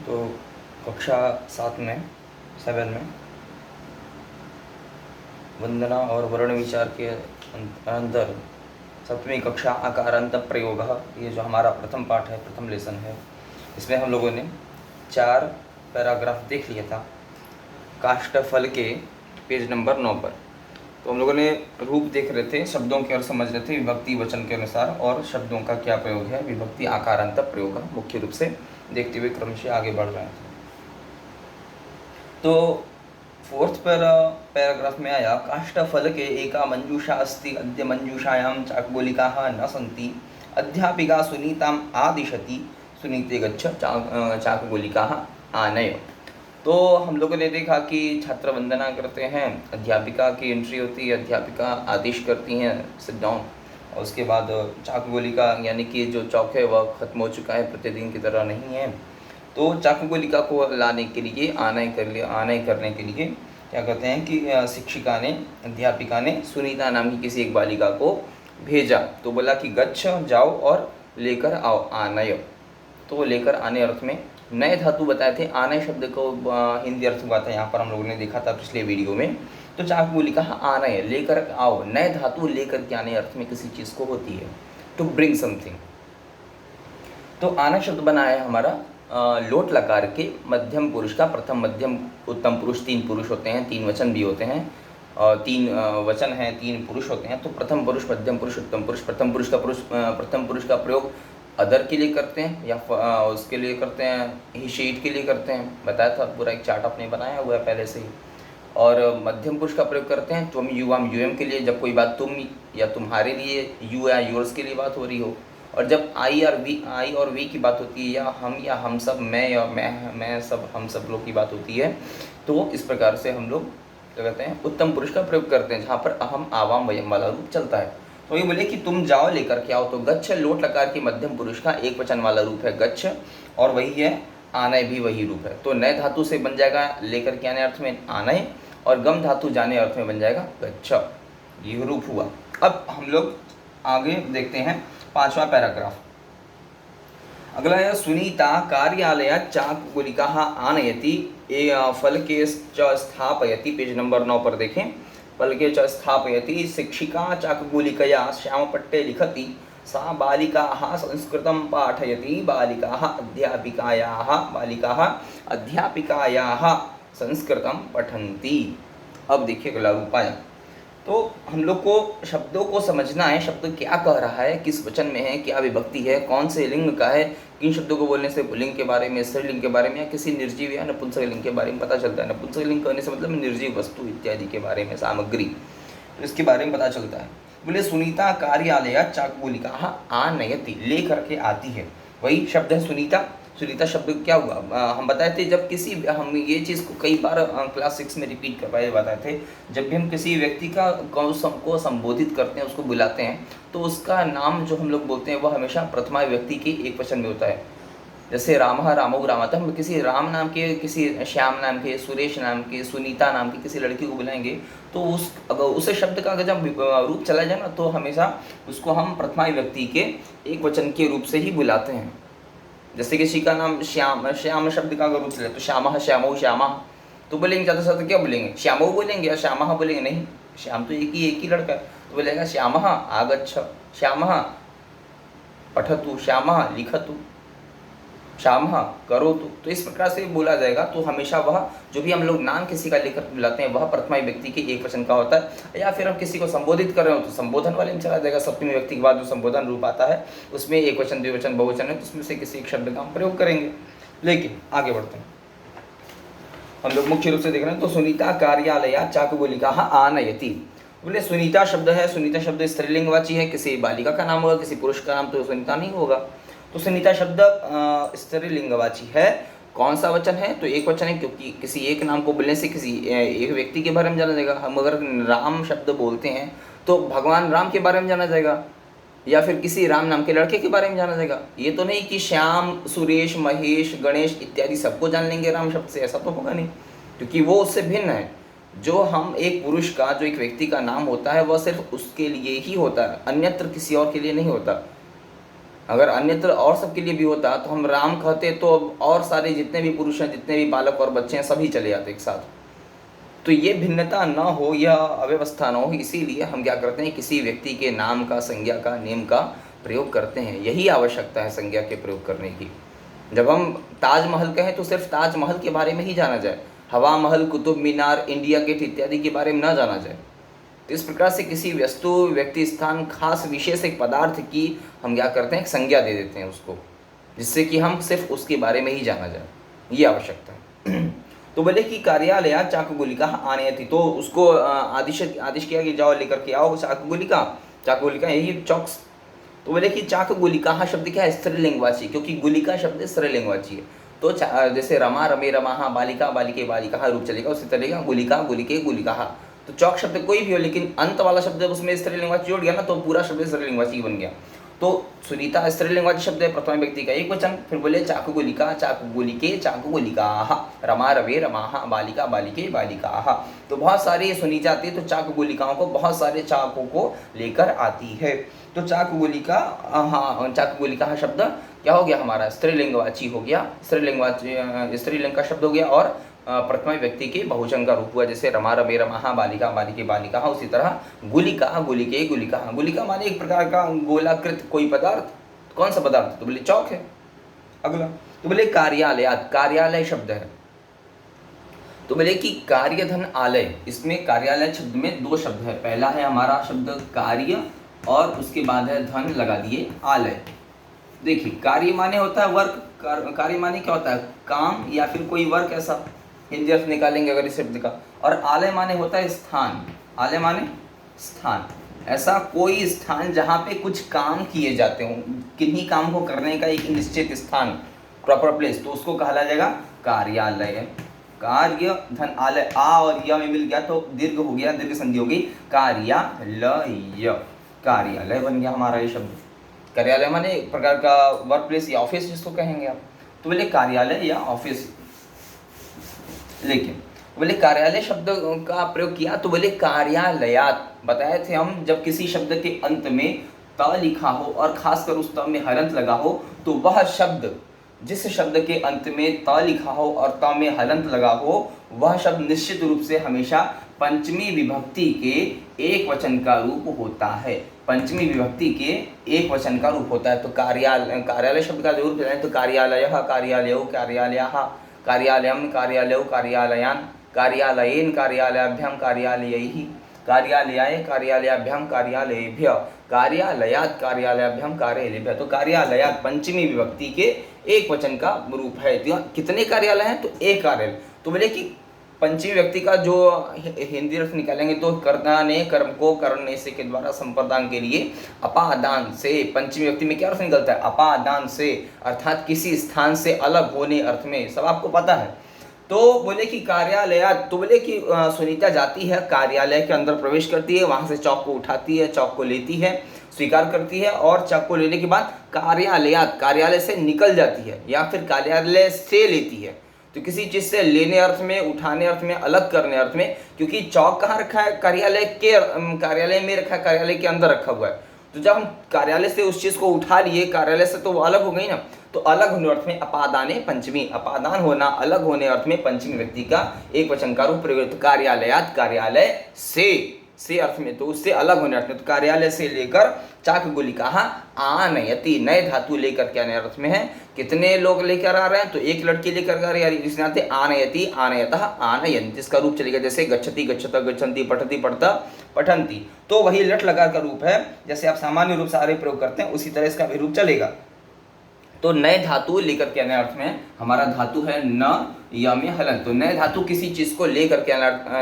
तो कक्षा 7 में 7 में वंदना और वर्ण विचार के अंदर 7वीं कक्षा आकारांत प्रयोग, ये जो हमारा प्रथम पाठ है, प्रथम लेसन है, इसमें हम लोगों ने 4 पैराग्राफ देख लिया था काष्ठफल के पेज नंबर 9 पर। तो हम लोगों ने रूप देख रहे थे, शब्दों के अर्थ समझ रहे थे विभक्ति वचन के अनुसार, और शब्दों का क्या प्रयोग है, विभक्ति आकारांत प्रयोग मुख्य रूप से देखते हुए क्रमशः आगे बढ़ रहे थे। तो 4th पैराग्राफ में आया काष्ठफल के एका मंजूषा अस्ति अद्य मंजूषायां चाकबोलिकाः न सन्ति अध्यापिका सुनीताम् आदिशति सुनीते गच्छ चाकबोलिकाः आनय। तो हम लोगों ने देखा कि छात्र वंदना करते हैं, अध्यापिका की एंट्री होती है, अध्यापिका आदेश करती हैं सिट डाउन, और उसके बाद चाकबोलिका यानी कि जो चौक है वह खत्म हो चुका है, प्रतिदिन की तरह नहीं है। तो चाकबोलिका को लाने के लिए आनय करने के लिए क्या कहते हैं कि शिक्षिका ने, अध्यापिका ने सुनीता नाम की किसी एक बालिका को भेजा। तो बोला कि गच्छ जाओ और लेकर आओ, आनय। तो लेकर आने अर्थ में नए धातु बताए थे, आनय शब्द को हिंदी अर्थ हुआ था, यहाँ पर हम लोगों ने देखा था पिछले वीडियो में। तो चाकबोलिका आनय, लेकर आओ, नए धातु लेकर के आने अर्थ में किसी चीज़ को होती है, टू ब्रिंग समथिंग। तो आनय शब्द बना है हमारा लोट लकार के मध्यम पुरुष का, प्रथम मध्यम उत्तम पुरुष, 3 पुरुष होते हैं, 3 वचन भी होते हैं, 3 वचन हैं, 3 पुरुष होते हैं। तो प्रथम पुरुष, मध्यम पुरुष, उत्तम पुरुष। प्रथम पुरुष का प्रयोग अदर के लिए करते हैं या उसके लिए करते हैं, ही शीट के लिए करते हैं, बताया था, पूरा एक चार्ट आपने बनाया हुआ है पहले से ही। और मध्यम पुरुष का प्रयोग करते हैं तुम, युवाम, यूएम के लिए, जब कोई बात तुम या तुम्हारे लिए, यू या योर्स के लिए बात हो रही हो। और जब आई और वी की बात होती है, या हम सब, मैं या मैं सब, हम सब लोग की बात होती है, तो इस प्रकार से हम लोग क्या कहते हैं, उत्तम पुरुष का प्रयोग करते हैं, जहाँ पर अहम, आवाम, वयम वाला रूप चलता है। तो ये बोले कि तुम जाओ लेकर के आओ। तो गच्छ लोट लकार के मध्यम पुरुष का एक वचन वाला रूप है गच्छ, और वही है आनय, भी वही रूप है। तो नए धातु से बन जाएगा लेकर के आने अर्थ में आनय, और गम धातु जाने अर्थ में बन जाएगा गच्छ, ये रूप हुआ। अब हम लोग आगे देखते हैं 5वां पैराग्राफ। अगला है सुनीता कार्यालय चाकबोलिकाः आनयति फलके च स्थापयति, पेज नंबर 9 पर देखें। फलके च स्थापयति शिक्षिका चाकबोलिकया श्यामपट्टे लिखति सा बालिकाः संस्कृतं पाठयति बालिकाः अध्यापिकायाः संस्कृतं पठन्ति। अब देखिए अगला रूप आया। तो हम लोग को शब्दों को समझना है, शब्द क्या कह रहा है, किस वचन में है, क्या विभक्ति है, कौन से लिंग का है, किन शब्दों को बोलने से पुल्लिंग के बारे में, स्त्रीलिंग के बारे में, या किसी निर्जीव या नपुंसक लिंग के बारे में पता चलता है। नपुंसक लिंग कहने से मतलब निर्जीव वस्तु इत्यादि के बारे में, सामग्री, तो इसके बारे में पता चलता है। बोले सुनीता कार्यालय चाकबोलिकाः आनयति, ले करके आती है, वही शब्द है सुनीता। सुनीता शब्द क्या हुआ, हम बताए थे, जब किसी, हम ये चीज़ को कई बार क्लास 6 में रिपीट करवाए बताए थे, जब भी हम किसी व्यक्ति को संबोधित करते हैं, उसको बुलाते हैं, तो उसका नाम जो हम लोग बोलते हैं वह हमेशा प्रथमा व्यक्ति के एक वचन में होता है। जैसे रामः, रामौ, रामाता, हम किसी राम नाम के, किसी श्याम नाम के, सुरेश नाम के, सुनीता नाम की किसी लड़की को बुलाएंगे, तो उस शब्द का अगर जब रूप चला जाए ना, तो हमेशा उसको हम प्रथमा व्यक्ति के एक वचन के रूप से ही बुलाते हैं। जैसे किसी का नाम श्याम, श्याम शब्द का अगर रूप चले तो श्यामः, श्यामौ, श्यामा, तो बोलेंगे ज़्यादा से क्या बोलेंगे, श्यामौ बोलेंगे या श्यामः बोलेंगे? नहीं, श्याम तो एक ही लड़का है, तो बोलेगा श्यामः आगच्छ, श्यामः पठतु, श्यामः लिखतु, श्यामः करोतु। तो इस प्रकार से बोला जाएगा। तो हमेशा वह जो भी हम लोग नाम किसी का लेकर बुलाते हैं वह प्रथमा व्यक्ति के एक वचन का होता है। या फिर हम किसी को संबोधित कर रहे हो तो संबोधन वाले में चला जाएगा। सप्तमी व्यक्ति के बाद जो संबोधन रूप आता है उसमें एक वचन, द्विवचन, बहुवचन है, तो उसमें से किसी एक शब्द का हम प्रयोग करेंगे। लेकिन आगे बढ़ते हैं, हम लोग मुख्य रूप से देख रहे हैं। तो सुनीता कार्यालय चाकबोलिकाः आनयति, बोले सुनीता शब्द है, सुनीता शब्द स्त्रीलिंगवाची है, किसी बालिका का नाम होगा, किसी पुरुष का नाम तो सुनीता नहीं होगा। तो सुनीता शब्द स्त्रीलिंगवाची है। कौन सा वचन है, तो एक वचन है, क्योंकि किसी एक नाम को बोलने से किसी एक व्यक्ति के बारे में जाना जाएगा। हम अगर राम शब्द बोलते हैं तो भगवान राम के बारे में जाना जाएगा, या फिर किसी राम नाम के लड़के के बारे में जाना जाएगा। ये तो नहीं कि श्याम, सुरेश, महेश, गणेश इत्यादि सबको जान लेंगे राम शब्द से, ऐसा तो होगा नहीं, क्योंकि वो उससे भिन्न है। जो हम एक पुरुष का, जो एक व्यक्ति का नाम होता है वह सिर्फ उसके लिए ही होता है, अन्यत्र किसी और के लिए नहीं होता। अगर अन्यत्र और सबके लिए भी होता तो हम राम कहते तो और सारे जितने भी पुरुष हैं, जितने भी बालक और बच्चे हैं, सभी चले जाते एक साथ। तो ये भिन्नता न हो या अव्यवस्था न हो, इसीलिए हम क्या करते हैं, किसी व्यक्ति के नाम का, संज्ञा का, नेम का प्रयोग करते हैं। यही आवश्यकता है संज्ञा के प्रयोग करने की। जब हम ताजमहल कहें तो सिर्फ ताजमहल के बारे में ही जाना जाए, हवा महल, कुतुब मीनार, इंडिया गेट इत्यादि के बारे में ना जाना जाए। तो इस प्रकार से किसी वस्तु, व्यक्ति, स्थान, खास विशेष एक पदार्थ की हम क्या करते हैं, एक संज्ञा दे देते हैं उसको, जिससे कि हम सिर्फ उसके बारे में ही जाना जाए, ये आवश्यकता है। तो बोले कि कार्यालय चाकुगुलिका आनयति, तो उसको आदेश किया कि जाओ लेकर के आओ चाकुगुलिका। चाकुगुलिका यही चॉक्स। तो बोले कि चाकुगुलिका शब्द क्या है, स्त्रीलिंगवाची, क्योंकि गुलिका शब्द स्त्रीलिंगवाची है। तो जैसे रमा, रमे, रमाहा, बालिका, बालिके, बालिका रूप चलेगा, उसी तरह गुलिका, गुलिके, गुलिका। तो चौक शब्द कोई भी हो, लेकिन अंत वाला शब्द जब उसमें स्त्रीलिंगवाची जोड़ गया ना, तो पूरा शब्द स्त्रीलिंगवाची बन गया। तो सुनीता स्त्रीलिंगवाची शब्द है, प्रथम व्यक्ति का एक वचन। फिर बोले चाकुगुलिका, चाकुगुलिके, चाकुगुलिकाः, रमा, रवे, रमाः, बालिका, बालिके, बालिकाः। तो बहुत सारी सुनी जाती है, तो चाकुगुलिकाओं को बहुत सारे चाकों को लेकर आती है। तो चाकुगुलिका, हाँ, चाकुगुलिका शब्द क्या हो गया हमारा, स्त्रीलिंगवाची हो गया, स्त्रीलिंगवाची, स्त्रीलिंग का शब्द हो गया, और प्रथम व्यक्ति के बहुवचन का रूप हुआ, जैसे रमा, रमे, रमाः, बालिका, बालिके, बालिका। उसी तरह गुलिका, गुलिके, गुलिका। गुलिका माने एक प्रकार का गोलाकृत कोई पदार्थ। कौन सा पदार्थ, तो बोले चौक है। अगला तो बोले कार्यालयात, कार्यालय शब्द है। तो बोले कि कार्यधन आलय, इसमें कार्यालय शब्द में दो शब्द है। पहला है हमारा शब्द कार्य, और उसके बाद है धन लगा दिए आलय। देखिए, कार्य माने होता है वर्क, कार्य माने क्या होता है, काम या फिर कोई वर्क, ऐसा हिंदी अर्थ निकालेंगे अगर इस शब्द का। और आलय माने होता है स्थान, आलय माने स्थान, ऐसा कोई स्थान जहाँ पे कुछ काम किए जाते हों, किन्हीं काम को करने का एक निश्चित स्थान, प्रॉपर प्लेस, तो उसको कहा जाएगा कार्यालय। कार्य धन आलय, आ और य में मिल गया तो दीर्घ हो गया, दीर्घ संधि हो गई, कार्यालय, कार्यालय बन गया हमारा ये शब्द। कार्यालय माने एक प्रकार का वर्क प्लेस या ऑफिस जिसको कहेंगे आप। तो बोले कार्यालय या ऑफिस। लेकिन बोले कार्यालय शब्द का प्रयोग किया, तो बोले कार्यालयात। बताए थे हम, जब किसी शब्द के अंत में त लिखा हो और खासकर उस त में हलंत लगा हो, तो वह शब्द, जिस शब्द के अंत में त लिखा हो और त में हलंत लगा हो, वह शब्द निश्चित रूप से हमेशा पंचमी विभक्ति के एक वचन का रूप होता है। पंचमी विभक्ति के एक वचन का रूप होता है। तो कार्यालय शब्द का जरूर बताएं, तो कार्यालयः, कार्यालयो, कार्यालयाः, कार्यालयं, कार्यालयो, कार्यालयान्, कार्यालयेन, कार्यालयाभ्यां, कार्यालयैः, कार्यालयाय, कार्यालयाभ्यां, कार्यालयेभ्यः, कार्यालयात्, कार्यालयाभ्यां, कार्यालयेभ्यः। तो कार्यालयात् पंचमी विभक्ति के एक वचन का रूप है। तो कितने कार्यालय हैं, तो एक कार्यालय। तो बोले कि पंचमी व्यक्ति का जो हिंदी अर्थ निकालेंगे, तो कर्ता ने कर्म को करने से के द्वारा संप्रदान के लिए अपादान से, पंचमी व्यक्ति में क्या अर्थ निकलता है, अपादान से, अर्थात किसी स्थान से अलग होने अर्थ में, सब आपको पता है। तो बोले कि कार्यालय, तो बोले कि सुनीता जाती है कार्यालय के अंदर, प्रवेश करती है, वहां से चौक को उठाती है, चौक को लेती है, स्वीकार करती है, और चौक को लेने के बाद कार्यालयात, कार्यालय से निकल जाती है, या फिर कार्यालय से लेती है। तो किसी चीज से लेने अर्थ में, उठाने अर्थ में, अलग करने अर्थ में, क्योंकि चौक कहाँ रखा है, कार्यालय में रखा है, कार्यालय के अंदर रखा हुआ है। तो जब हम कार्यालय से उस चीज को उठा लिए कार्यालय से, तो वो अलग हो गई ना। तो अलग होने अर्थ में अपादाने पंचमी, अपादान होना, अलग होने अर्थ में पंचमी व्यक्ति का एक वचन का रूप प्रयोग। तो कार्यालयात, कार्यालय से अर्थ में, तो उससे अलग होने अर्थ में। तो कार्यालय से लेकर चाकुगुलिकाः आनयति, नए धातु लेकर के आने अर्थ में है। कितने लोग लेकर आ रहे हैं, तो एक लड़की लेकर आ रही है, इस नाते आनयति, आनयतः, आनयन्ति, जिसका रूप चलेगा जैसे गच्छति, गच्छतः, गच्छन्ति, पठति, पठतः, पठन्ति। तो वही लट लकार का रूप है, जैसे आप सामान्य रूप से आरे प्रयोग करते हैं, उसी तरह इसका भी रूप चलेगा। तो नए धातु लेकर के आने अर्थ में हमारा धातु है न, या में हलंत। तो नए धातु किसी चीज को लेकर के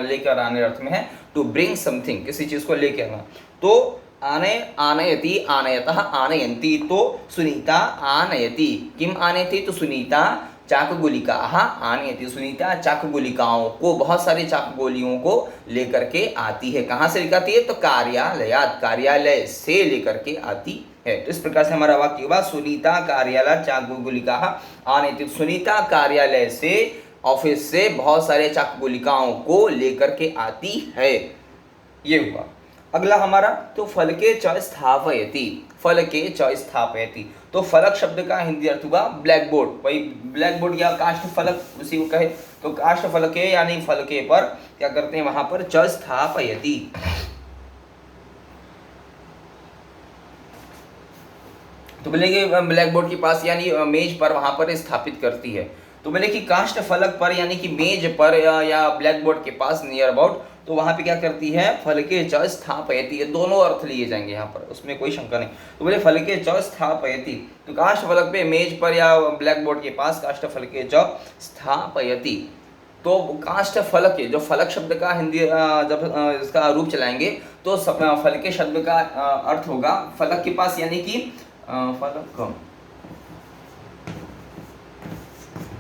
लेकर आने अर्थ में है, टू ब्रिंग समथिंग, किसी चीज को लेके आना। तो आनयति, आनयतः, आनयन्ति। तो सुनीता आनयति, किम आनयति, तो सुनीता चाकुगुलिकाः आनयति, सुनीता चाकुगुलिकाओं को, बहुत सारी चाकुगोलियों को लेकर के आती है। कहाँ से लेकर आती है, तो कार्यालयात, कार्यालय से लेकर के आती है। तो इस प्रकार से हमारा वाक्य हुआ, सुनीता कार्यालय चाकुगुलिकाः आनयति। सुनीता कार्यालय से, ऑफिस से बहुत सारे चाकुगुलिकाओं को लेकर के आती है, ये हुआ। अगला हमारा, तो फल के च स्थापयति, फल के च स्थापयति। तो फलक शब्द का हिंदी अर्थ हुआ ब्लैक बोर्ड, वही ब्लैक बोर्ड या काष्ठ फलक उसी को कहे। तो काष्ठ फलके यानी फलके पर क्या करते हैं, वहां पर च स्थापयति। तो बोले कि ब्लैक बोर्ड के पास यानी मेज पर वहां पर स्थापित करती है। तो बोले कि काष्ठ फलक पर यानी कि मेज पर या ब्लैक बोर्ड के पास नियर अबाउट, तो वहां पे क्या करती है, फलके च स्थापयति। ये दोनों अर्थ लिए जाएंगे यहाँ पर, उसमें कोई शंका नहीं। तो बोले फलके च स्थापयति, तो काष्ठ फलक पे मेज पर या ब्लैक बोर्ड के पास काष्ठ फलके च स्थापयति। तो काष्ठ फलक, जो फलक शब्द का हिंदी जब इसका रूप चलाएंगे तो फलके शब्द का अर्थ होगा फलक के पास यानी कि फलक,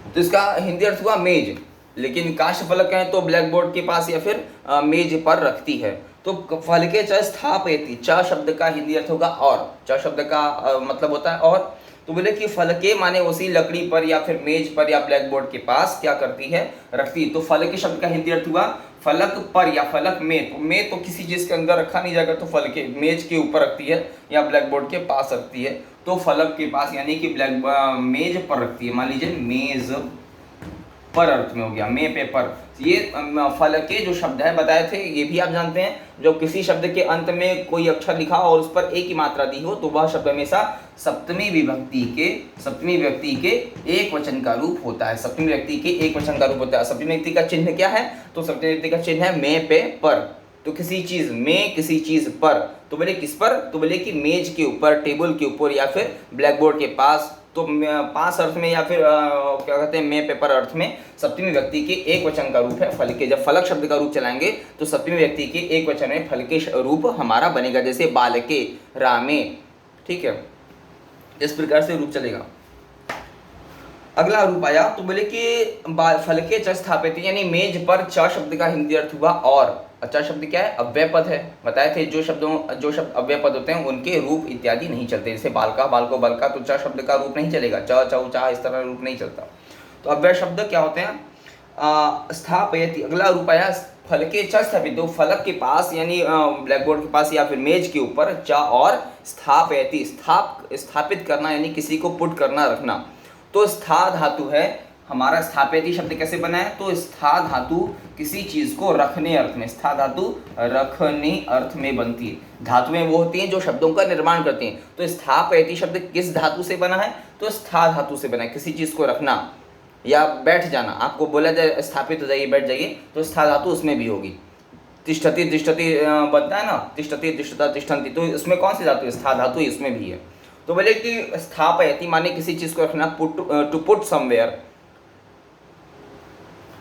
तो इसका हिंदी अर्थ हुआ मेज। लेकिन काष्ठ फलक है तो ब्लैक बोर्ड के पास या फिर मेज पर रखती है। तो फलके च स्थापयति, च शब्द का हिंदी अर्थ होगा और, च शब्द का मतलब होता है और। तो बोले कि फलके माने उसी लकड़ी पर या फिर मेज पर या ब्लैक बोर्ड के पास क्या करती है, रखती। तो फलके शब्द का हिंदी अर्थ हुआ फलक पर या फलक में तो किसी चीज के अंदर रखा नहीं जाएगा, तो फलके मेज के ऊपर रखती है या ब्लैक बोर्ड के पास रखती है। तो फलक के पास यानी कि ब्लैक मेज पर रखती है। मान लीजिए मेज पर अर्थ में हो गया, मे पे पर। ये फलके जो शब्द है बताए थे, ये भी आप जानते हैं, जो किसी शब्द के अंत में कोई अक्षर लिखा और उस पर एक ही मात्रा दी हो तो वह शब्द हमेशा सप्तमी विभक्ति के एक वचन का रूप होता है। सप्तमी व्यक्ति के एक वचन का रूप होता है। सप्तमी व्यक्ति का चिन्ह क्या है, तो सप्तमी व्यक्ति का चिन्ह है मे पे पर। तो किसी चीज में, किसी चीज पर, तो बोले किस पर, तो बोले कि मेज के ऊपर, टेबल के ऊपर या फिर ब्लैक बोर्ड के पास। तो पास अर्थ में या फिर क्या कहते हैं मे पेपर अर्थ में सप्तमी व्यक्ति के एक वचन का रूप है फलके। जब फलक शब्द का रूप चलाएंगे तो सप्तमी व्यक्ति के एक वचन में फलके रूप हमारा बनेगा, जैसे बालके, रामे, ठीक है, इस प्रकार से रूप चलेगा। अगला रूप आया तो बोले कि फलके च स्थापित यानी मेज पर च शब्द का हिंदी अर्थ हुआ और। अच्छा शब्द क्या है, अव्यय पद है। बताए थे जो शब्द अव्यय पद होते हैं उनके रूप इत्यादि नहीं चलते। जैसे बालका, बालको, बलका, तो च शब्द का रूप नहीं चलेगा, च चौ चा इस तरह रूप नहीं चलता। तो अव्यय शब्द क्या होते हैं, स्थापयति। अगला रूप आया फलके च स्थापित, तो फलक के पास यानी ब्लैक बोर्ड के पास या फिर मेज के ऊपर च और स्थापयति, स्थापित करना यानी किसी को पुट करना, रखना। तो स्था धातु है हमारा। स्थापयति शब्द कैसे बना है, तो स्था धातु किसी चीज को रखने अर्थ में, स्था धातु रखने अर्थ में बनती है। धातुएं वो होती हैं जो शब्दों का निर्माण करती हैं। तो स्थापयति शब्द किस धातु से बना है, तो स्था धातु से बना है, किसी चीज को रखना या बैठ जाना। आपको बोला जाए स्थापित हो जाइए, बैठ जाइए, तो स्था धातु उसमें भी होगी। तिष्ठति तिष्ठति बनता है ना, तिष्ठति तिष्ठता तिष्ठन्ति, तो इसमें कौन सी धातु है, स्था धातु इसमें भी है। तो बोले कि स्थापयति माने किसी चीज को रखना, टू पुट समवेयर।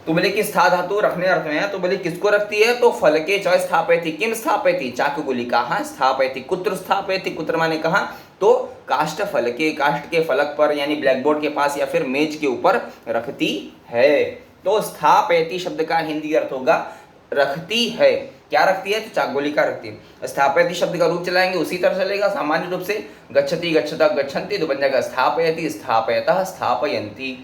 तो बोले कि स्था धातु रखने अर्थ में है। तो बोले किसको रखती है, तो फलके च स्थापयति, किम स्थापयति, चाकगुली कहाँ स्थापयति, कुत्र स्थापयति, कुत्र माने कहाँ, तो काष्ठ फलके, काष्ठ के फलक पर यानी ब्लैक बोर्ड के पास या फिर मेज के ऊपर रखती है। तो स्थापयति शब्द का हिंदी अर्थ होगा रखती है। क्या रखती है, तो चाकगोली का रखती है। स्थापयति शब्द का रूप चलाएंगे उसी तरह चलेगा सामान्य रूप से, गच्छति गच्छता गच्छन्ति, तो बन जाएगा स्थापयति स्थापयतः स्थापयन्ति,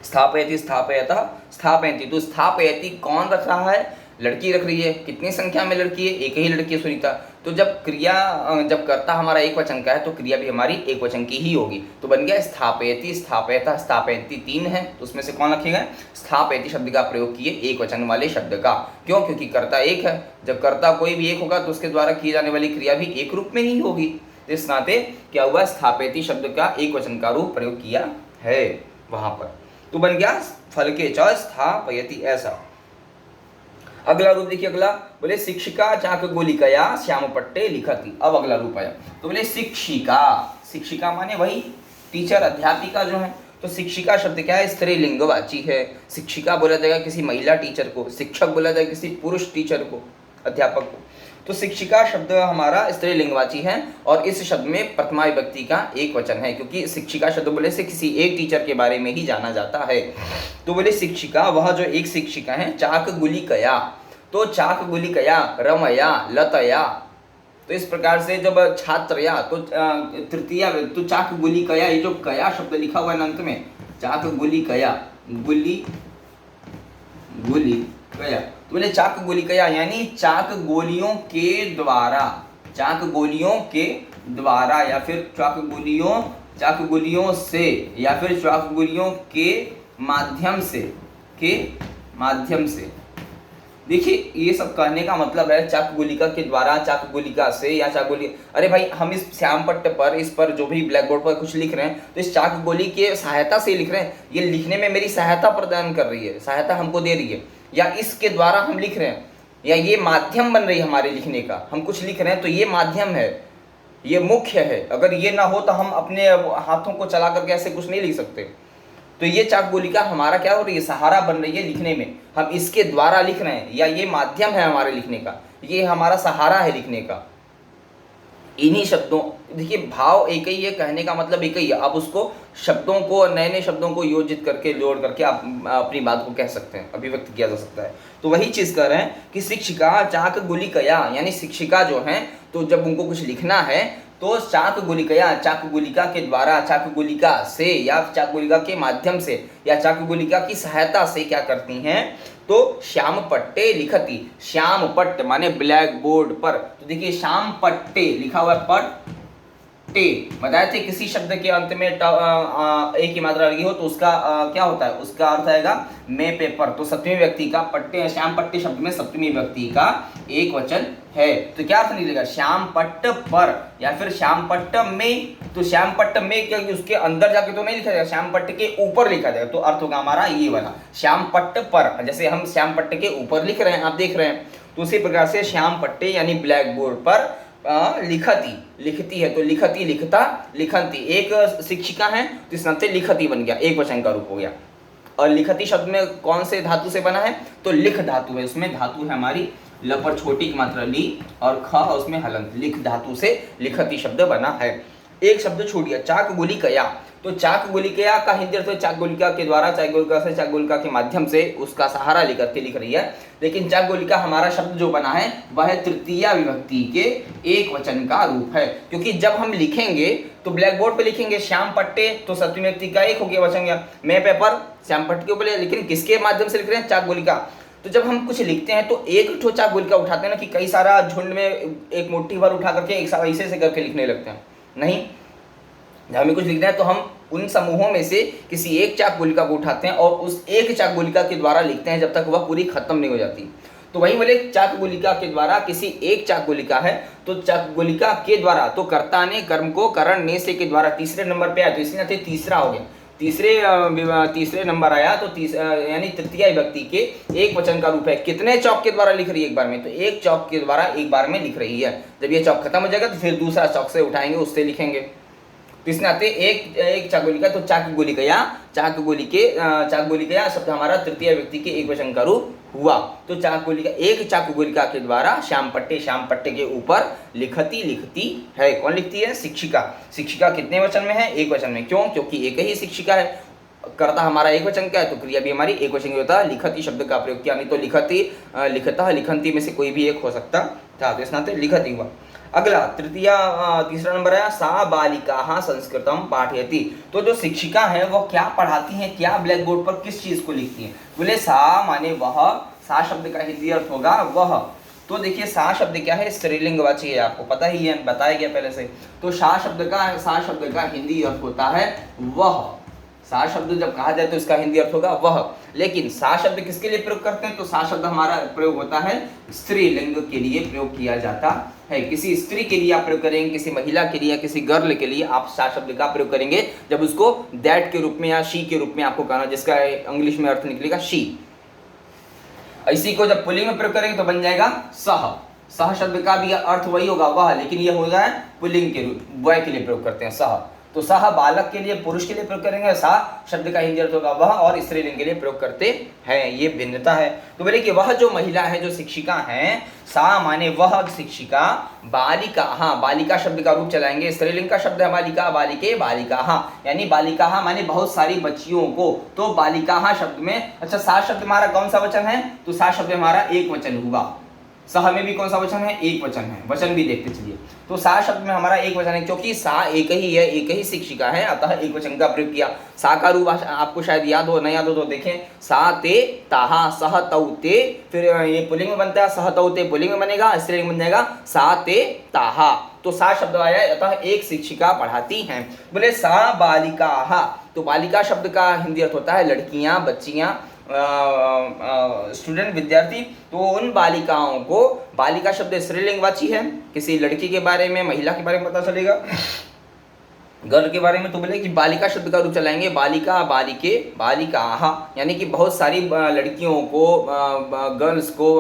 स्थापयति स्थापयतः स्थापयन्ति। तो स्थापयति कौन रख रहा है, लड़की रख रही है। कितनी संख्या में लड़की है, एक ही लड़की है सुनीता। तो जब कर्ता हमारा एक वचन का है तो क्रिया भी हमारी एक वचन की ही होगी। तो बन गया स्थापयति स्थापयतः स्थापयन्ति, तीन है तो उसमें से कौन रखेगा, स्थापयति शब्द का प्रयोग किए एक वचन वाले शब्द का। क्यों, क्योंकि कर्ता एक है। जब कर्ता कोई भी एक होगा तो उसके द्वारा की जाने वाली क्रिया भी एक रूप में ही होगी। इस नाते क्या हुआ, स्थापयति शब्द का एक वचन का रूप प्रयोग किया है वहां पर। तो बन गया फलके च स्थापयति, ऐसा। अगला रूप देखिए, अगला बोले शिक्षिका चाकगोलिकया श्याम पट्टे लिखती। अब अगला रूप आया तो बोले शिक्षिका, शिक्षिका माने वही टीचर, अध्यापिका जो है। तो शिक्षिका शब्द क्या है, स्त्रीलिंगवाची है। शिक्षिका बोला जाएगा किसी महिला टीचर को, शिक्षक बोला जाएगा किसी पुरुष टीचर को, अध्यापक को। तो शिक्षिका शब्द हमारा स्त्रीलिंगवाची है और इस शब्द में प्रथमा विभक्ति का एक वचन है, क्योंकि शिक्षिका शब्द बोले से किसी एक टीचर के बारे में ही जाना जाता है। तो बोले शिक्षिका वह जो एक शिक्षिका है, चाकगुलिकया, तो चाकगुलिकया, रमया, लतया। तो इस प्रकार से जब छात्रया तो तृतीया, तो चाकगुलिकया, ये जो कया शब्द लिखा हुआ है अंत में, चाकगुलिकया, गुली कया, तो बोले चाक गोलिकया यानी चाक गोलियों के द्वारा, चाक गोलियों के द्वारा या फिर चाकगुलियों से या फिर चाकगुलियों के माध्यम से देखिए ये सब कहने का मतलब है चाकगुलिका के द्वारा, चाकगुलिका से या चाकगुली। अरे भाई हम इस श्याम पट्ट पर, इस पर जो भी ब्लैक बोर्ड पर कुछ लिख रहे हैं तो इस चाकगोली के सहायता से लिख रहे हैं। ये लिखने में मेरी सहायता प्रदान कर रही है, सहायता हमको दे रही है, या इसके द्वारा हम लिख रहे हैं, या ये माध्यम बन रही है हमारे लिखने का। हम कुछ लिख रहे हैं तो ये माध्यम है, ये मुख्य है। अगर ये ना हो तो हम अपने हाथों को चला करके ऐसे कुछ नहीं लिख सकते। तो ये चाकगुलिका हमारा क्या हो रही है, सहारा बन रही है लिखने में। हम इसके द्वारा लिख रहे हैं, या ये माध्यम है हमारे लिखने का, ये हमारा सहारा है लिखने का। इन्हीं शब्दों, देखिए भाव एक ही है, कहने का मतलब एक ही है। आप उसको शब्दों को, नए नए शब्दों को योजित करके, जोड़ करके आप अपनी बात को कह सकते हैं, अभिव्यक्त किया जा सकता है। तो वही चीज़ कर रहे हैं कि शिक्षिका चाकगुलिकया, यानी शिक्षिका जो हैं तो जब उनको कुछ लिखना है तो चाकगुलिकया, चाकगुलिका के द्वारा, चाकगुलिका से या चाकगुलिका के माध्यम से या चाकगुलिका की सहायता से क्या करती हैं, तो श्याम पट्टे लिखती। श्याम पट्ट माने ब्लैक बोर्ड पर। तो देखिए श्याम पट्टे लिखा हुआ है, पट्टे बताए थे किसी शब्द के अंत में एक ही मात्रा लगी हो तो उसका क्या होता है, उसका अर्थ आएगा मैं पेपर। तो सप्तमी व्यक्ति का पट्टे, श्याम पट्टे शब्द में सप्तमी व्यक्ति का एक वचन है। तो क्या अर्थ निकलेगा, श्याम पट्ट पर या फिर श्याम पट्ट में। तो श्याम पट्ट में क्या, उसके अंदर जाके तो नहीं लिखा जाएगा, श्याम पट्ट के ऊपर लिखा जाएगा। तो अर्थ होगा हमारा ये वाला, श्याम पट्ट पर। जैसे हम श्याम पट्ट के ऊपर लिख रहे हैं, आप देख रहे हैं, तो उसी प्रकार से श्याम पट्टे यानी ब्लैक बोर्ड पर लिखती, लिखती है। तो लिखती, लिखता, लिखंती। एक शिक्षिका है तो इस नाते लिखती बन गया, एक वचन का रूप हो गया। और लिखती शब्द में कौन से धातु से बना है, तो लिख धातु है। उसमें धातु है हमारी ल पर छोटी की मात्रा ली और ख उसमें हलंत, लिख धातु से लिखती शब्द बना है। एक शब्द छूट गया, चाकगुलिकया। तो चाकगुलिकया का हिंदी अर्थ है चाकगुलिका के द्वारा, चाकगुलिका से, चाकगुलिका के माध्यम से, उसका सहारा लेकर के लिख रही है। लेकिन चाकगुलिका हमारा शब्द जो बना है वह तृतीया विभक्ति के एक वचन का रूप है। क्योंकि जब हम लिखेंगे तो ब्लैक बोर्ड पे लिखेंगे श्याम पट्टे, तो सप्तमी व्यक्ति का एक हो गया वचन गया, मैं पेपर श्याम पट्टे के ऊपर। लेकिन किसके माध्यम से लिख रहे हैं, चाकगुलिका। तो जब हम कुछ लिखते हैं तो एक ठो चाकगुलिका उठाते हैं ना, कि कई सारा झुंड में एक मुट्ठी भर उठा करके एक साथ ऐसे करके लिखने लगते हैं। नहीं, जब हमें कुछ लिखना है तो हम उन समूहों में से किसी एक चाकगुलिका को उठाते हैं और उस एक चाकगुलिका के द्वारा लिखते हैं जब तक वह पूरी खत्म नहीं हो जाती। तो वही बोले चाकगुलिका के द्वारा, किसी एक चाकगुलिका है तो चाकगुलिका के द्वारा, तो कर्ता ने कर्म को करण ने से के द्वारा तीसरे नंबर पे आया, तो इसलिए तीसरा हो गया, तीसरे नंबर आया। तो यानी तृतीया विभक्ति के एक वचन का रूप है। कितने चौक के द्वारा लिख रही है एक बार में, तो एक चौक के द्वारा एक बार में लिख रही है। जब ये चौक खत्म हो जाएगा तो फिर दूसरा चौक से उठाएंगे, उससे लिखेंगे। तो इसमें आते एक चाकगुलिका, तो चाकगुलिकया, चाकगुलिकया शब्द हमारा तृतीय व्यक्ति के एक वचन का रूप हुआ। तो चाकगुलिका, एक चाकगुलिका के द्वारा श्याम पट्टे के ऊपर लिखती, लिखती है। कौन लिखती है, शिक्षिका। शिक्षिका कितने वचन में है, एक वचन में। क्यों, क्योंकि एक ही शिक्षिका है। कर्ता हमारा एक वचन का है तो क्रिया भी हमारी एक वचन की होता है। लिखती शब्द का प्रयोग किया, नहीं तो लिखती, लिखता, लिखंती में से कोई भी एक हो सकता था। तो इस नाते लिखती हुआ। अगला तीसरा नंबर है सा बालिका संस्कृतम पाठयति। तो जो शिक्षिका है वो क्या पढ़ाती हैं, क्या ब्लैक बोर्ड पर किस चीज को लिखती हैं। बोले सा माने वह, सा शब्द का हिंदी अर्थ होगा वह। तो देखिए सा शब्द क्या है, स्त्रीलिंगवाची है, आपको पता ही है, बताया गया पहले से। तो सा शब्द का हिंदी अर्थ होता है वह। सा शब्द जब कहा जाए तो इसका हिंदी अर्थ होगा वह। लेकिन सा शब्द किसके लिए प्रयोग करते हैं, तो सा शब्द हमारा प्रयोग होता है स्त्रीलिंग के लिए प्रयोग किया जाता है। किसी स्त्री के लिए आप प्रयोग करेंगे, किसी महिला के लिए, किसी गर्ल के लिए आप सा शब्द का प्रयोग करेंगे जब उसको दैट के रूप में या शी के रूप में आपको कहना, जिसका इंग्लिश में अर्थ निकलेगा शी। इसी को जब पुल्लिंग में प्रयोग करेंगे तो बन जाएगा सह। सह शब्द का भी अर्थ वही होगा वह, लेकिन यह हो जाए पुल्लिंग के रूप, बॉय के लिए प्रयोग करते हैं सह। तो सह बालक के लिए, पुरुष के लिए प्रयोग करेंगे, सा शब्द का हिंदी अर्थ होगा वह, और स्त्रीलिंग के लिए प्रयोग करते हैं। ये भिन्नता है। तो बोले कि वह जो महिला है, जो शिक्षिका है, सा माने वह शिक्षिका, बालिका, हाँ बालिका शब्द का रूप चलाएंगे, स्त्रीलिंग का शब्द है बालिका, बालिके, बालिका, यानी बालिका माने बहुत सारी बच्चियों को। तो बालिका शब्द में, अच्छा सा शब्द हमारा कौन सा वचन है, तो सा शब्द हमारा एक वचन हुआ। सह में भी कौन सा वचन है, एक वचन है। वचन भी देखते चलिए। तो सा शब्द में हमारा एक वचन है, क्योंकि सा एक ही है, एक ही शिक्षिका है, अतः एक वचन का प्रयोग किया। सा का रूप आपको शायद याद हो, नहीं याद हो तो देखें, सा ते ताहा सह तौ ते, फिर ये पुल्लिंग में बनता है, सह तौ ते पुल्लिंग में बनेगा, स्त्रीलिंग बन जाएगा सा ते ताहा। तो सा शब्द आया, अतः एक शिक्षिका पढ़ाती हैं। बोले सा बालिकाहा, तो बालिका शब्द का हिंदी अर्थ होता है लड़कियां, बच्चियां, स्टूडेंट, विद्यार्थी। तो उन बालिकाओं को, बालिका शब्द स्त्रीलिंगवाची है, किसी लड़की के बारे में, महिला के बारे में पता चलेगा, गर्ल के बारे में, तो बोले कि बालिका शब्द का रूप चलाएंगे बालिका, बालिके, बालिकाहा, यानी कि बहुत सारी लड़कियों को, गर्ल्स को,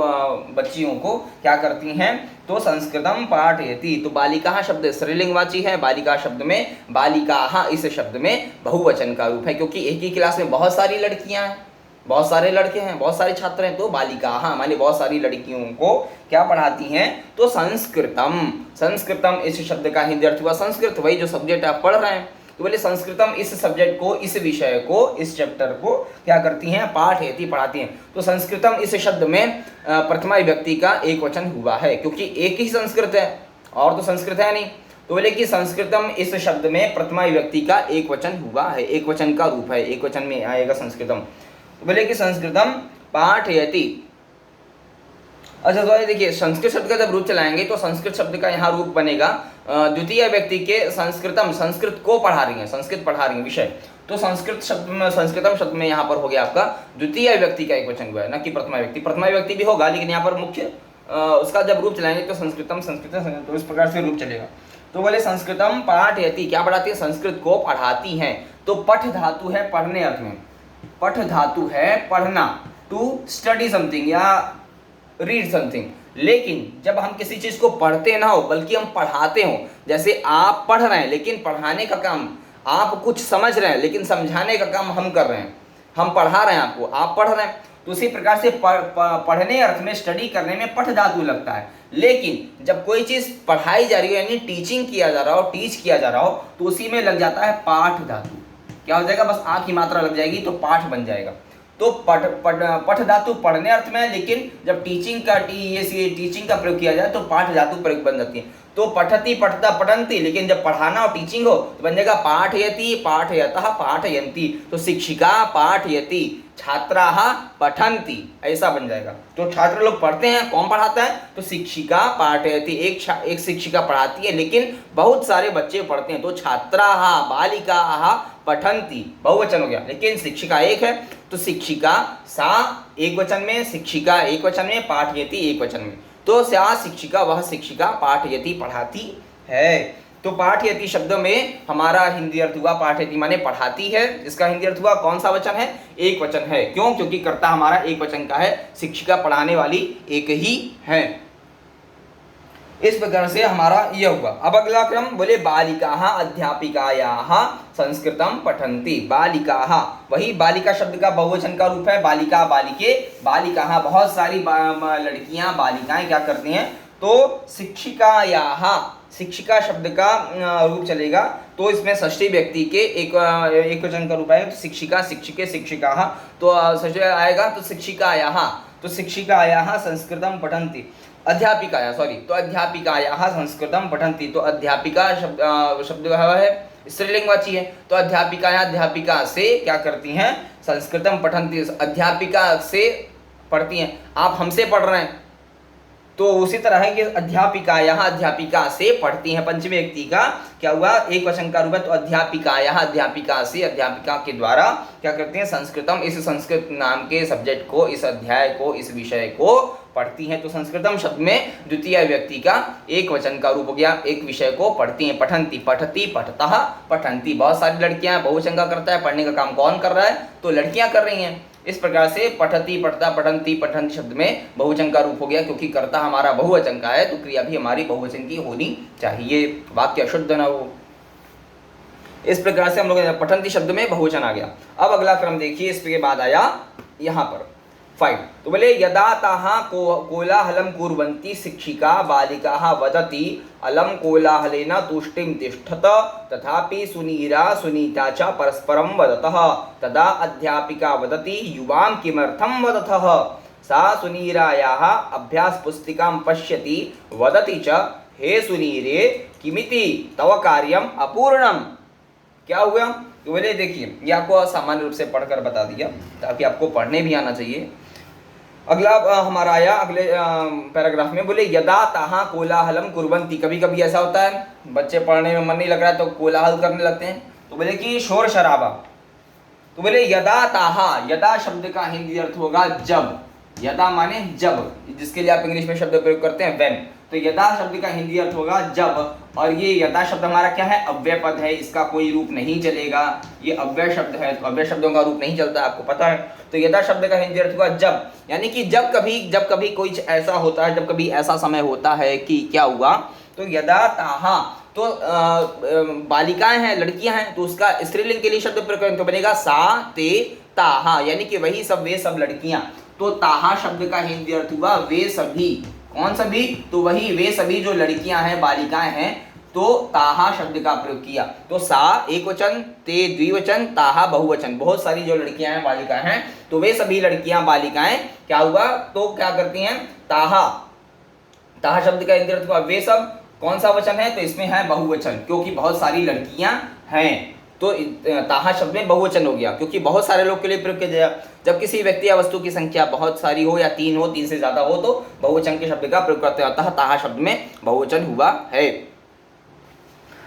बच्चियों को क्या करती हैं, तो संस्कृतम पाठयति। तो बालिका शब्द स्त्रीलिंगवाची है, बालिका शब्द में, बालिकाहा इस शब्द में बहुवचन का रूप है, क्योंकि एक ही क्लास में बहुत सारी लड़कियां हैं, बहुत सारे लड़के हैं, बहुत सारे छात्र हैं, तो बालिकाहा माने बहुत सारी लड़कियों को क्या पढ़ाती हैं, तो संस्कृतम। संस्कृतम इस शब्द का हिंदी अर्थ हुआ संस्कृत, वही जो सब्जेक्ट आप पढ़ रहे हैं। तो बोले संस्कृतम इस सब्जेक्ट को, इस विषय को, इस चैप्टर को क्या करती हैं, पाठयति पढ़ाती हैं। तो संस्कृतम इस शब्द में प्रथमा विभक्ति का एक वचन हुआ है, क्योंकि एक ही संस्कृत है और तो संस्कृत है नहीं। तो बोले कि संस्कृतम इस शब्द में प्रथमा विभक्ति का एक वचन हुआ है, एक वचन का रूप है, एक वचन में आएगा संस्कृतम। बोले कि संस्कृतम पाठयति। अच्छा तो देखिए, संस्कृत शब्द का जब रूप चलाएंगे तो संस्कृत शब्द का यहाँ रूप बनेगा द्वितीय व्यक्ति के संस्कृतम, संस्कृत को पढ़ा रही है, संस्कृत पढ़ा रही है विषय। तो संस्कृत शब्द में, संस्कृतम शब्द में यहाँ पर हो गया आपका द्वितीय व्यक्ति का एक वचन हुआ है, न कि प्रथमा व्यक्ति। प्रथमा व्यक्ति भी होगा, लेकिन यहाँ पर मुख्य उसका जब रूप चलाएंगे तो संस्कृतम, संस्कृतम, तो इस प्रकार से रूप चलेगा। तो बोले संस्कृतम पाठयति, क्या पढ़ाती है, संस्कृत को पढ़ाती हैं। तो पठ धातु है पढ़ने अर्थ में, पठ धातु है पढ़ना, टू स्टडी समथिंग या रीड समथिंग। लेकिन जब हम किसी चीज को पढ़ते ना हो बल्कि हम पढ़ाते हो, जैसे आप पढ़ रहे हैं लेकिन पढ़ाने का काम, आप कुछ समझ रहे हैं लेकिन समझाने का काम हम कर रहे हैं, हम पढ़ा रहे हैं आपको, आप पढ़ रहे हैं। तो उसी प्रकार से पढ़ने अर्थ में, स्टडी करने में पठ धातु लगता है। लेकिन जब कोई चीज पढ़ाई जा रही हो यानी टीचिंग किया जा रहा हो, टीच किया जा रहा हो, तो उसी में लग जाता है पाठ धातु। क्या हो जाएगा, बस आ की मात्रा लग जाएगी तो पाठ बन जाएगा। तो पठ धातु पढ़ने अर्थ में है, लेकिन जब टीचिंग का टीचिंग का प्रयोग किया जाए तो पाठ धातु प्रयोग बन जाती है। तो पठति, पठता, पठन्ति, लेकिन जब पढ़ाना और टीचिंग हो तो बन जाएगा पाठयति, पाठयतः, पाठयन्ति। तो शिक्षिका पाठयति, छात्राः पठन्ति, ऐसा बन जाएगा। तो छात्र लोग पढ़ते हैं, कौन पढ़ाता है, तो शिक्षिका पाठयति, एक शिक्षिका पढ़ाती है लेकिन बहुत सारे बच्चे पढ़ते हैं। तो छात्राः, बालिकाः पठन्ति, बहुवचन हो गया, लेकिन शिक्षिका एक है। तो शिक्षिका सा एक वचन में, शिक्षिका एक वचन में, पाठयति एक वचन में। तो सा शिक्षिका, वह शिक्षिका, पाठयति पढ़ाती है। तो पाठयति शब्द में हमारा हिंदी अर्थ हुआ पाठयति माने पढ़ाती है। इसका हिंदी अर्थ हुआ कौन सा वचन है, एक वचन है। क्यों, क्योंकि कर्ता हमारा एक वचन का है, शिक्षिका पढ़ाने वाली एक ही है। इस प्रकार से हमारा यह हुआ। अब अगला क्रम बोले बालिकाः अध्यापिकायाः संस्कृतम पठन्ति। बालिकाः, वही बालिका शब्द का बहुवचन का रूप है, बालिका, बालिके, बालिकाः बहुत सारी लड़कियां, बालिकाएं क्या करती हैं, तो शिक्षिकायाः, शिक्षिका शब्द का रूप चलेगा। तो इसमें षष्ठी व्यक्ति के एक वचन का रूप आएगा। तो शिक्षिका, शिक्षिके, शिक्षिकाः, तो षष्ठी आएगा तो शिक्षिकायाः, तो शिक्षिकायाः संस्कृतम पठन्ति। अध्यापिकाया, सॉरी, तो अध्यापिकायाः संस्कृतम पठन्ति। तो अध्यापिका शब्द है स्त्रीलिंगवाची है। तो अध्यापिकाया, अध्यापिका से क्या करती हैं, संस्कृतम पठन्ति, अध्यापिका से पढ़ती हैं। आप हमसे पढ़ रहे हैं तो उसी तरह है कि अध्यापिकायाः, अध्यापिका से पढ़ती हैं। पंचमी व्यक्ति का क्या हुआ, एक वचन का रूप है। तो अध्यापिकायाः, अध्यापिका से, अध्यापिका के द्वारा क्या करती हैं, संस्कृतम इस संस्कृत नाम के सब्जेक्ट को, इस अध्याय को, इस विषय को पढ़ती हैं। तो संस्कृतम शब्द में द्वितीय व्यक्ति का एक वचन का रूप हो गया, एक विषय को पढ़ती हैं। पठन्ति, पठति, पठतः, पठन्ति, बहुत सारी लड़कियां, बहुवचन का करता है, पढ़ने का काम कौन कर रहा है, तो लड़कियां कर रही हैं। इस प्रकार से पठति, पठता, पठन्ति, पठन्ति शब्द में बहुवचन का रूप हो गया, क्योंकि कर्ता हमारा बहुवचन का है तो क्रिया भी हमारी बहुवचन की होनी चाहिए, वाक्य अशुद्ध न हो। इस प्रकार से हम लोग पठन्ति शब्द में बहुवचन आ गया। अब अगला क्रम देखिए, इसके बाद आया यहाँ पर 5। तो बोले यदा ताः कोलाहलं कुर्वन्ति शिक्षिका बालिकाः वदति अलं कोलाहलेन तुष्टिं तिष्ठत तथापि सुनीरा सुनीता च परस्परं वदतः तदा अध्यापिका वदति युवां किमर्थं वदतः सा सुनीरायाः अभ्यास पुस्तिकां पश्यति वदति च हे सुनीरे किमिति तव कार्यम अपूर्णम। क्या हुआ? तो बोले देखिए, ये आपको सामान्य रूप से पढ़कर बता दिया ताकि आपको पढ़ने भी आना चाहिए। अगला हमारा आया अगले पैराग्राफ में, बोले यदा ताहा कोलाहलम कुर्वन्ति। कभी कभी ऐसा होता है बच्चे पढ़ने में मन नहीं लग रहा है तो कोलाहल करने लगते हैं, तो बोले कि शोर शराबा। तो बोले यदा ताहा, यदा शब्द का हिंदी अर्थ होगा जब। यदा माने जब, जिसके लिए आप इंग्लिश में शब्द प्रयोग करते हैं व्हेन। तो यदा शब्द का हिंदी अर्थ होगा जब, और ये यदा शब्द हमारा क्या है? अव्यय पद है, इसका कोई रूप नहीं चलेगा। ये अव्यय शब्द है तो अव्यय शब्दों का रूप नहीं चलता, आपको पता है। तो यदा शब्द का हिंदी अर्थ होगा जब, यानी कि जब कभी कोई ऐसा होता है, जब कभी ऐसा समय होता है कि क्या हुआ, तो यदा ताहा, तो बालिकाएं हैं, लड़कियां हैं, तो उसका स्त्रीलिंग के लिए शब्द प्रयोग करें तो बनेगा सा ते ताहा, यानी कि वही सब, वे सब लड़कियां। तो ताहा शब्द का हिंदी अर्थ हुआ वे सभी। कौन सभी? तो वही वे सभी जो लड़कियां हैं, बालिकाएं हैं। तो ताहा शब्द का प्रयोग किया। तो सा एक वचन, ते द्विवचन, ताहा बहुवचन। बहुत सारी जो लड़कियां हैं, बालिकाएं हैं, तो वे सभी लड़कियां, बालिकाएं क्या हुआ? तो क्या करती हैं? ताहा। ताहा शब्द का हिंदी अर्थ हुआ वे सब। कौन सा वचन है? तो इसमें है बहुवचन, क्योंकि बहुत सारी लड़कियां हैं। तो ताहा शब्द में बहुवचन हो गया, क्योंकि बहुत सारे लोग के लिए प्रयोग किया जाए। जब किसी व्यक्ति या वस्तु की संख्या बहुत सारी हो या तीन हो, तीन से ज्यादा हो, तो बहुवचन के शब्द का प्रयोग करते हैं। ताहा शब्द में बहुवचन हुआ है।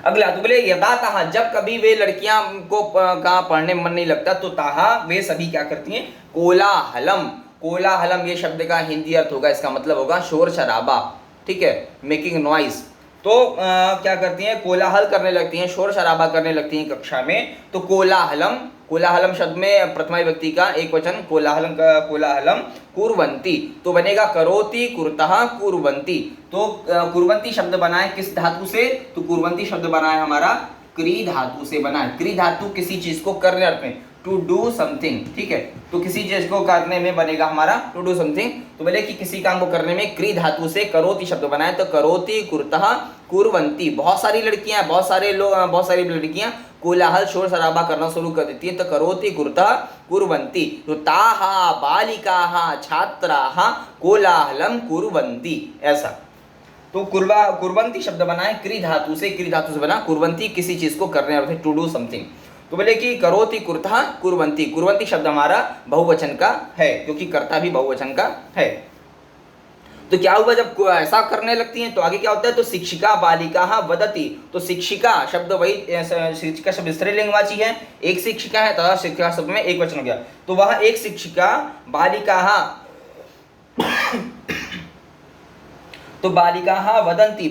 अगला, तो बोले यदा ताहा, जब कभी वे लड़कियां को का पढ़ने में मन नहीं लगता, तो ताहा वे सभी क्या करती हैं? कोलाहलम। कोलाहलम ये शब्द का हिंदी अर्थ होगा, इसका मतलब होगा शोर शराबा, ठीक है, मेकिंग नॉइस। तो क्या करती हैं? कोलाहल करने लगती हैं, शोर शराबा करने लगती हैं कक्षा में। तो कोलाहलम, कोलाहलम शब्द में प्रथमा व्यक्ति का एक वचन, कोलाहलम कुर्वन्ति, तो बनेगा करोति कुर्तः कुर्वन्ति। तो कुर्वन्ति शब्द बनाए किस धातु से? तो कुर्वन्ति शब्द बनाए हमारा क्री धातु से बना है। क्री धातु किसी चीज को करने अर्थ में, टू डू समथिंग, ठीक है। तो किसी चीज को करने में बनेगा हमारा टू डू समथिंग। तो बोले कि किसी काम को करने में क्री धातु से करोति शब्द बनाए, तो करोति कुर्तः कुर्वन्ति। बहुत सारी लड़कियां, बहुत सारे लोग, बहुत सारी लड़कियां कोलाहल शोर शराबा करना शुरू कर देती है, तो करोति कुर्तः कुर्वन्ति। तो ताहा बालिकाः छात्राः कोलाहलम कुर्वन्ति, ऐसा। तो कुर्वन्ति शब्द बनाए क्री धातु से, क्री धातु से बना कुर्वन्ति, किसी चीज को करने अर्थ टू डू समथिंग। तो बोले कि करोति कुर्तः कुर्वन्ति, कुर्वन्ति शब्द हमारा बहुवचन का है, क्योंकि कर्ता भी बहुवचन का है। तो क्या हुआ? जब ऐसा करने लगती हैं तो आगे क्या होता है? तो शिक्षिका बालिकाः वदति। तो शिक्षिका शब्द वही, शिक्षिका शब्द स्त्रीलिंगवाची है, एक शिक्षिका है, तथा शिक्षिका शब्द में एक वचन हो गया। तो वह एक शिक्षिका बालिकाः, तो बालिकाः वदन्ति,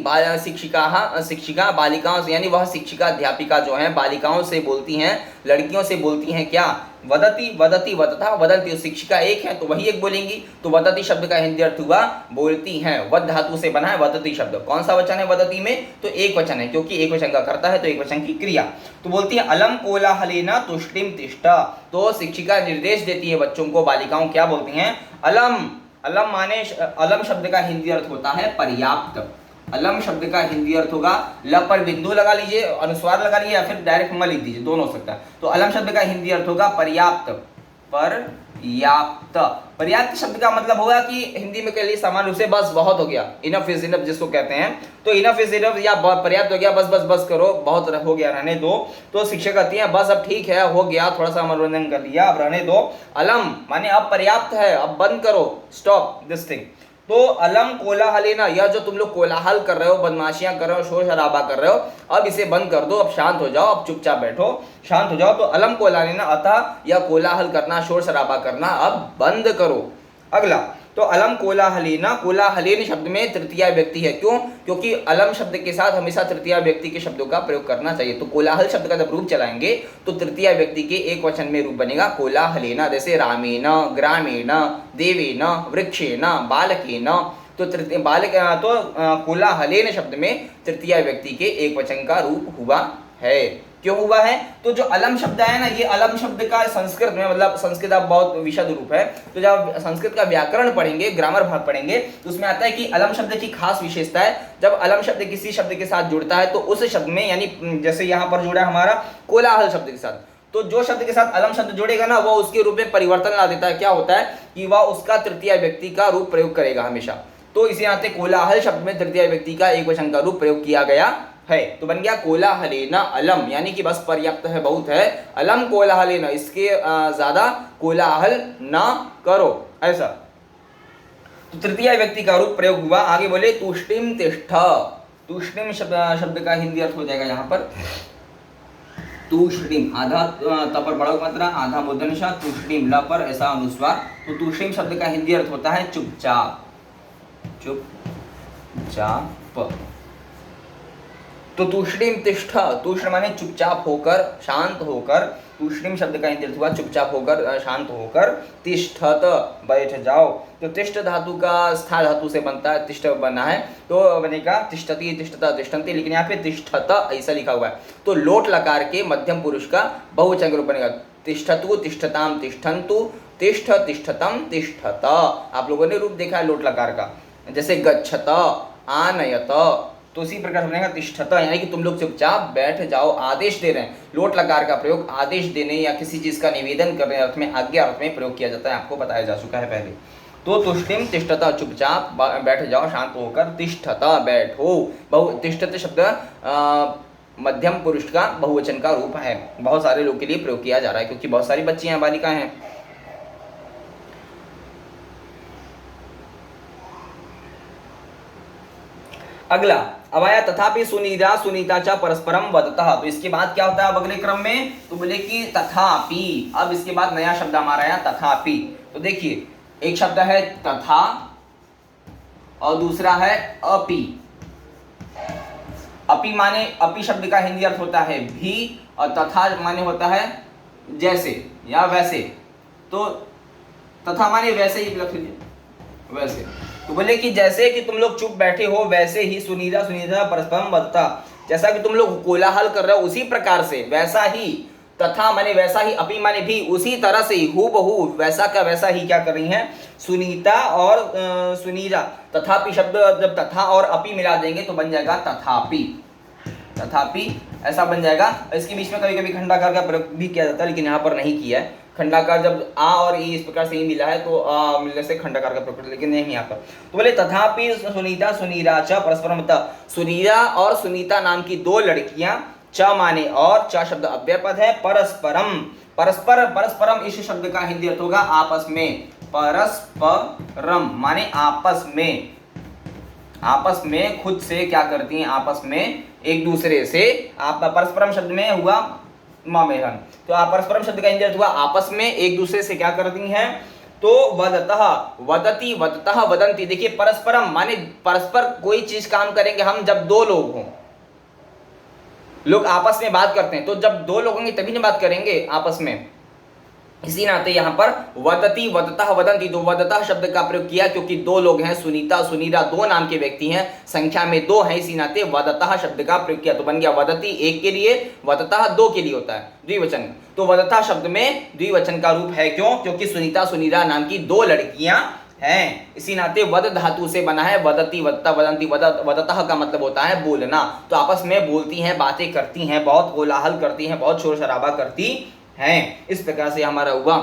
शिक्षिका बालिकाओं से, यानी वह शिक्षिका अध्यापिका जो है बालिकाओं से बोलती हैं, लड़कियों से बोलती हैं क्या? वदति, वदति, वदता, वदन्ति। शिक्षिका एक है तो वही एक बोलेंगी। तो वदति शब्द का हिंदी अर्थ हुआ बोलती हैं। वद धातु से बना है वदति शब्द। कौन सा वचन है वदति में? तो एक वचन है, क्योंकि एक वचन का करता है तो एक वचन की क्रिया। तो बोलती है अलम कोलाहलेन तुष्टिम तिष्ठ। तो शिक्षिका निर्देश देती है बच्चों को, बालिकाओं क्या बोलती हैं? अलम। अलम माने, अलम शब्द का हिंदी अर्थ होता है पर्याप्त। अलम शब्द का हिंदी अर्थ होगा, ल पर बिंदु लगा लीजिए, अनुस्वार लगा लीजिए, या फिर डायरेक्ट म लिख दीजिए, दोनों हो सकता है। तो अलम शब्द का हिंदी अर्थ होगा पर्याप्त। पर्याप्त, पर्याप्त शब्द का मतलब होगा कि हिंदी में कह लीजिए सामान्य रूप से बस बहुत हो गया, इनफ इज इनफ जिसको कहते हैं। तो इनफ इज इनफ या पर्याप्त हो गया, बस बस बस करो, बहुत हो गया, रहने दो। तो शिक्षक कहती है बस अब ठीक है, हो गया, थोड़ा सा मनोरंजन कर लिया, अब रहने दो। अलम माने अब पर्याप्त है, अब बंद करो, स्टॉप दिस थिंग। तो अलम कोलाहलेना, यह जो तुम लोग कोलाहल कर रहे हो, बदमाशियां कर रहे हो, शोर शराबा कर रहे हो, अब इसे बंद कर दो, अब शांत हो जाओ, अब चुपचाप बैठो, शांत हो जाओ। तो अलम कोलाहलेना, अतः यह कोलाहल करना, शोर शराबा करना अब बंद करो। अगला, तो अलम कोलाहलेना, कोलाहलेन शब्द में तृतीया व्यक्ति है। क्यों? क्योंकि अलम शब्द के साथ हमेशा तृतीया व्यक्ति के शब्दों का प्रयोग करना चाहिए। तो कोलाहल शब्द का जब रूप चलाएंगे तो तृतीया व्यक्ति के एक वचन में रूप बनेगा कोलाहलेना, जैसे रामेण, ग्रामेण, देवेन, वृक्षेण, बालकेन। तो तृतीय बालक, तो कोलाहलेन शब्द में तृतीया व्यक्ति के एक वचन का रूप हुआ है। क्यों हुआ है? तो जो अलम शब्द है ना, ये अलम शब्द का संस्कृत में, मतलब संस्कृत अब बहुत विशद रूप है, तो जब संस्कृत का व्याकरण पढ़ेंगे, ग्रामर भाग पढ़ेंगे, तो उसमें आता है कि अलम शब्द की खास विशेषता है, जब अलम शब्द किसी शब्द के साथ जुड़ता है तो उस शब्द में, यानी जैसे यहाँ पर जुड़ा हमारा कोलाहल शब्द के साथ, तो जो शब्द के साथ अलम शब्द जुड़ेगा ना, वो उसके रूप में परिवर्तन ला देता है। क्या होता है कि वह उसका तृतीय व्यक्ति का रूप प्रयोग करेगा हमेशा। तो इसी नाते कोलाहल शब्द में तृतीय व्यक्ति का एक वचन का रूप प्रयोग किया गया है। तो बन गया कोलाहलेन अलम, यानी कि बस पर्याप्त है, बहुत है। अलम कोलाहलेन, इसके ज्यादा कोलाहल ना करो, ऐसा। तो तृतीय व्यक्ति का रूप प्रयोग हुआ। आगे बोले तुष्टिम तिष्ठ। तुष्टिम शब्द का हिंदी अर्थ हो जाएगा यहाँ पर तुष्टिम, आधा त पर बड़ा मात्रा, आधा मूर्धन्य, तुष्टिम ल पर ऐसा अनुस्वार। तो तुष्टिम शब्द का हिंदी अर्थ होता है चुपचाप, चुपचाप। तो तूष्णीम तिष्ठ, तूष्ण माने चुपचाप होकर, शांत होकर। तूष्णीम शब्द का हिंदी अर्थ हुआ चुपचाप होकर, शांत होकर। तिष्ठत, बैठ जाओ। तो तिष्ठ धातु का स्था धातु से बनता है, तिष्ठ बना है तो बनेगा तिष्ठति, तिष्ठता, तिष्ठन्ति, लेकिन यहाँ पे तिष्ठत ऐसा लिखा हुआ है। तो लोट लकार के मध्यम पुरुष का बहुवचन रूप बनेगा तिष्ठतु, तिष्ठताम, तिष्ठन्तु, तिष्ठ, तिष्ठतम, तिष्ठत। आप लोगों ने रूप देखा है लोट लकार का, जैसे गच्छत, आनयत, तो उसी प्रकार बनेगा तिष्ठत, यानी कि तुम लोग चुपचाप बैठ जाओ, आदेश दे रहे हैं। लोट लकार का प्रयोग आदेश देने या किसी चीज का निवेदन करने अर्थ में, आज्ञा अर्थ में प्रयोग किया जाता है, आपको बताया जा चुका है पहले। तो तुष्टिम तिष्ठता, चुपचाप बैठ जाओ, शांत होकर। तिष्ठता, बैठो। तिष्ठत शब्द मध्यम पुरुष का बहुवचन का रूप है, बहुत सारे लोग के लिए प्रयोग किया जा रहा है क्योंकि बहुत सारी बच्चियां बालिकाएं हैं। अगला अब आया तथापि सुनीता सुनीता च परस्परम वदतः। तो इसके बाद क्या होता है अब अगले क्रम में, तो बोले कि तथापि। अब इसके बाद नया शब्द हमारा आया तथापि। तो देखिए एक शब्द है तथा और दूसरा है अपि। अपि माने, अपि शब्द का हिंदी अर्थ होता है भी, और तथा माने होता है जैसे या वैसे। तो तथा माने वैसे ही रख लीजिए, वैसे। तो बोले कि जैसे कि तुम लोग चुप बैठे हो वैसे ही सुनीता सुनीता परस्परम वदता, जैसा कि तुम लोग कोलाहल कर रहे हो उसी प्रकार से, वैसा ही। तथा माने वैसा ही, अपि माने भी, उसी तरह से ही, हूबहू वैसा का वैसा ही क्या कर रही हैं सुनीता और सुनीता। तथापि शब्द जब तथा और अपि मिला देंगे तो बन जाएगा तथापि, तथापि ऐसा बन जाएगा। इसके बीच में कभी कभी खंडाकार का प्रयोग भी किया जाता है, लेकिन यहाँ पर नहीं किया है। खंडाकार जब आ और ई इस प्रकार से ही मिला है तो आ मिलने से खंडाकार का प्रयोग, लेकिन नहीं यहाँ पर। तो बोले तथापि सुनीता सुनीरा च परस्परम। सुनीरा और सुनीता नाम की दो लड़कियां, च माने और, च शब्द अव्यय पद है, परस्परम, परस्पर, परस्परम इस शब्द का हिंदी अर्थ होगा आपस में। परस्परम माने आपस में, आपस में खुद से क्या करती हैं, आपस में एक दूसरे से। आप परस्परम शब्द में हुआ मामेहन, तो आप परस्परम शब्द का हिंदी अर्थ हुआ आपस में एक दूसरे से क्या करती हैं। तो वदतः, वदति, वदतः, वदंती। देखिए परस्परम माने परस्पर कोई चीज काम करेंगे हम जब दो लोग हों, लोग आपस में बात करते हैं, तो जब दो लोग होंगे तभी ना बात करेंगे आपस में। इसी नाते यहाँ पर वदति, वदतः, वदंती। तो वदतः शब्द का प्रयोग किया क्योंकि दो लोग हैं, सुनीता सुनीरा दो नाम के व्यक्ति हैं, संख्या में दो हैं, इसी नाते वदतः शब्द का प्रयोग किया। तो बन गया वदति एक के लिए, वदतः दो के लिए होता है, द्विवचन। तो वदतः शब्द में द्विवचन का रूप है, क्यों? क्योंकि सुनीता सुनीरा नाम की दो लड़कियां हैं, इसी नाते वद धातु से बना है। वदति, वदता, वदंती, वदतः का मतलब होता है बोलना। तो आपस में बोलती हैं, बातें करती हैं, बहुत कोलाहल करती हैं, बहुत शोर शराबा करती हैं। इस प्रकार से हमारा हुआ